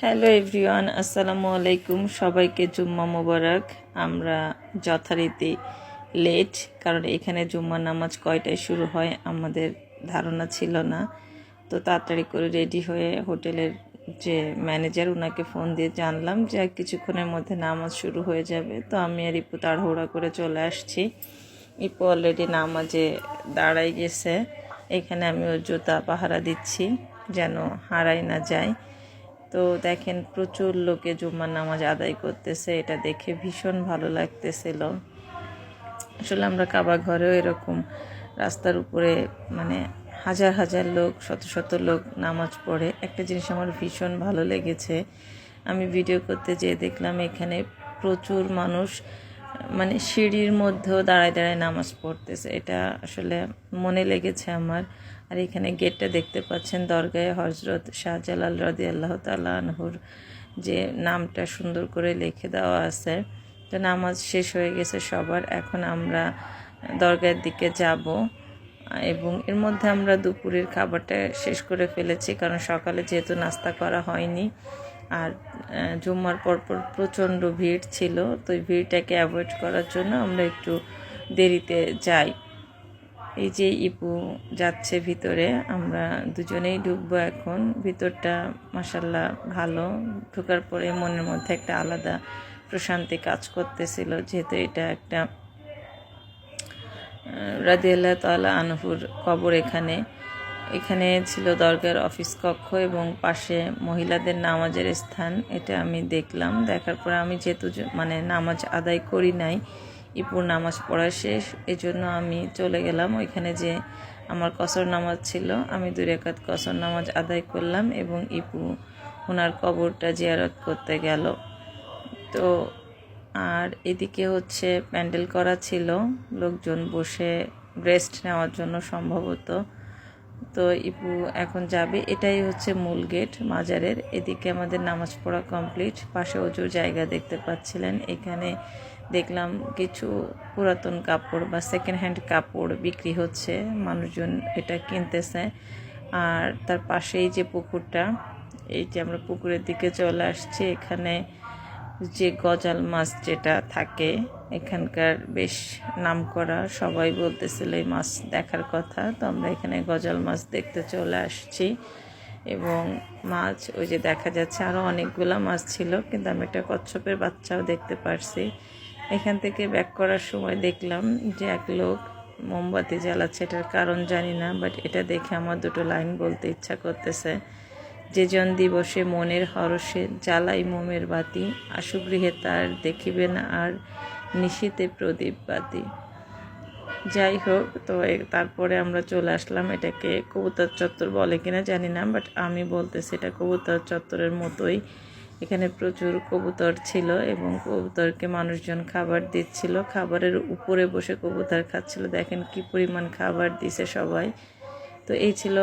Hello everyone, আসসালামু আলাইকুম। সবাইকে জুম্মা মোবারক। আমরা যথারীতি লেট, কারণ এখানে জুম্মা নামাজ কয়টায় শুরু হয় আমাদের ধারণা ছিল না। তো তাড়াতাড়ি করে রেডি হয়ে হোটেলের যে ম্যানেজার, ওনাকে ফোন দিয়ে জানলাম যে কিছুক্ষণের মধ্যে নামাজ শুরু হয়ে যাবে। তো আমি আর ইপু তাড়াহুড়া করে চলে আসছি। ইপু অলরেডি নামাজে দাঁড়াই গেছে। এখানে আমি ওর জুতা পাহারা দিচ্ছি যেন হারাই না যায়। তো দেখেন, প্রচুর লোকে জুম্মার নামাজ আদায় করতেছে, এটা দেখে ভীষণ ভালো লাগতেছিল। আসলে আমরা কাবা ঘরেও এরকম রাস্তার উপরে মানে হাজার হাজার লোক, শত শত লোক নামাজ পড়ে। একটা জিনিস আমার ভীষণ ভালো লেগেছে, আমি ভিডিও করতে যেয়ে দেখলাম এখানে প্রচুর মানুষ মানে সিঁড়ির মধ্যেও দাঁড়ায় দাঁড়ায় নামাজ পড়তেছে। এটা আসলে মনে লেগেছে আমার। আর এখানে গেটটা দেখতে পাচ্ছেন, দরগায়ে হজরত শাহজালাল রাদিয়াল্লাহু তাআলা আনহুর যে নামটা সুন্দর করে লিখে দেওয়া আছে। তো নামাজ শেষ হয়ে গেছে সবার, এখন আমরা দরগার দিকে যাব। এবং এর মধ্যে আমরা দুপুরের খাবারটা শেষ করে ফেলেছি, কারণ সকালে যেহেতু নাস্তা করা হয়নি। আর জুম্মার পরপর প্রচণ্ড ভিড় ছিল, তো এই ভিড়টাকে অ্যাভয়েড করার জন্য আমরা একটু দেরিতে যাই। এই যে ইপু যাচ্ছে ভিতরে, আমরা দুজনেই ঢুকবো এখন। ভিতরটা মাশাআল্লাহ ভালো। ঢোকার পরে মনের মধ্যে একটা আলাদা প্রশান্তি কাজ করতেছিল, যেহেতু এটা একটা রাদিয়াল্লাহু তাআলা আনহুর কবর। এখানে ছিল দরগার অফিস কক্ষ এবং পাশে মহিলাদের নামাজের স্থান। এটা আমি দেখলাম। দেখার পরে আমি যেহেতু মানে নামাজ আদায় করি নাই, ইপুর নামাজ পড়া শেষ, এজন্য আমি চলে গেলাম ওইখানে। যে আমার কসর নামাজ ছিল, আমি 2 রাকাত কসর নামাজ আদায় করলাম এবং ইপু ওনার কবরটা জিয়ারত করতে গেল। তো আর এদিকে হচ্ছে প্যান্ডেল করা ছিল, লোকজন বসে রেস্ট নেওয়ার জন্য সম্ভবত। তো ইপু এখন যাবে, এটাই হচ্ছে মূল গেট মাজারের। এদিকে আমাদের নামাজ পড়া কমপ্লিট। পাশে উঁচুর জায়গা দেখতে পাচ্ছিলেন, এখানে দেখলাম কিছু পুরাতন কাপড় বা সেকেন্ড হ্যান্ড কাপড় বিক্রি হচ্ছে, মানুষজন এটা কিনতেছে। আর তার পাশেই যে পুকুরটা, এই যে আমরা পুকুরের দিকে চলে আসছি। এখানে যে গজাল মাছ যেটা থাকে, এখানকার বেশ নামকরা, সবাই বলতেছিল এই মাছ দেখার কথা। তো আমরা এখানে গজাল মাছ দেখতে চলে আসছি। এবং মাছ ওই যে দেখা যাচ্ছে আরও অনেকগুলা মাছ ছিল, কিন্তু আমি একটা কচ্ছপের বাচ্চাও দেখতে পারছি। এখান থেকে ব্যাক করার সময় দেখলাম যে এক লোক মোমবাতি জ্বালাচ্ছে, এটার কারণ জানি না, বাট এটা দেখে আমার 2টো লাইন বলতে ইচ্ছা করতেছে। যে জন দিবসে মনের হরষে জ্বালাই মোমের বাতি, আশুগৃহে তার দেখিবেন আর নিশীতে প্রদীপ বাতি। যাই হোক, তো তারপরে আমরা চলে আসলাম। এটাকে কবুতর চত্বর বলে কিনা জানি না, বাট আমি বলতেছি এটা কবুতর চত্বরের মতোই। এখানে প্রচুর কবুতর ছিল এবং কবুতরকে মানুষজন খাবার দিচ্ছিল। খাবারের উপরে বসে কবুতর খাচ্ছিল। দেখেন কি পরিমাণ খাবার দিছে সবাই। তো এই ছিল